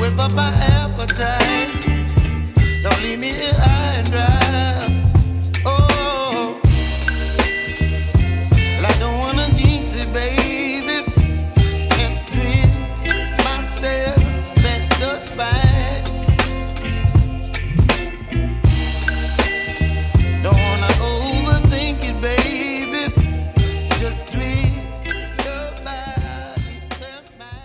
whip up my appetite. Don't leave me here high and dry. Oh, well, I don't wanna jinx it, baby, and twist myself at the spine. Don't wanna overthink it, baby. It's just twist your body and mine.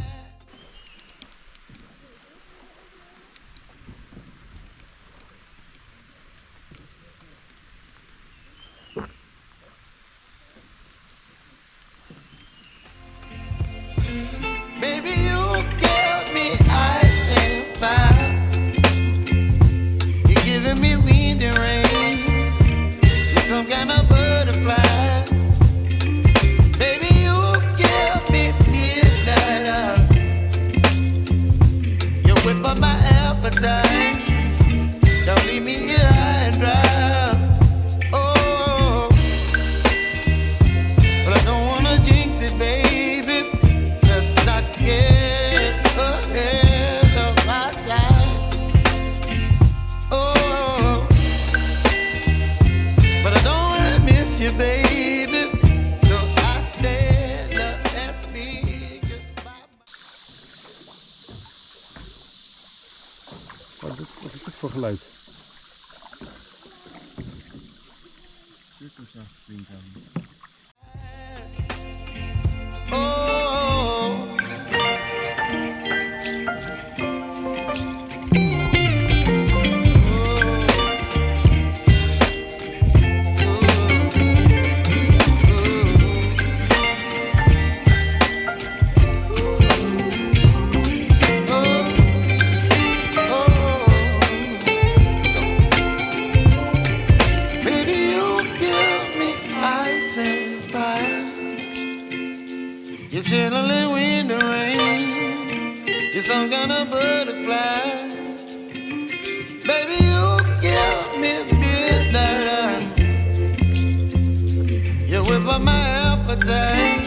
Baby, you give me ice and fire. You're giving me wind and rain. You're some kind of butterfly. Baby, you give me midnight. You whip up my appetite. Don't leave me here high and dry. Oh, but I don't wanna jinx it, baby. Let's not get ahead of my time. Oh, but I don't wanna miss you, baby. So I stand up and speak goodbye. Wat is dit voor geluid? Oh, baby, you give me ice and fire. You're chilling wind and rain. You're some kind of butterfly. Baby, you give me midnight. You whip up my appetite.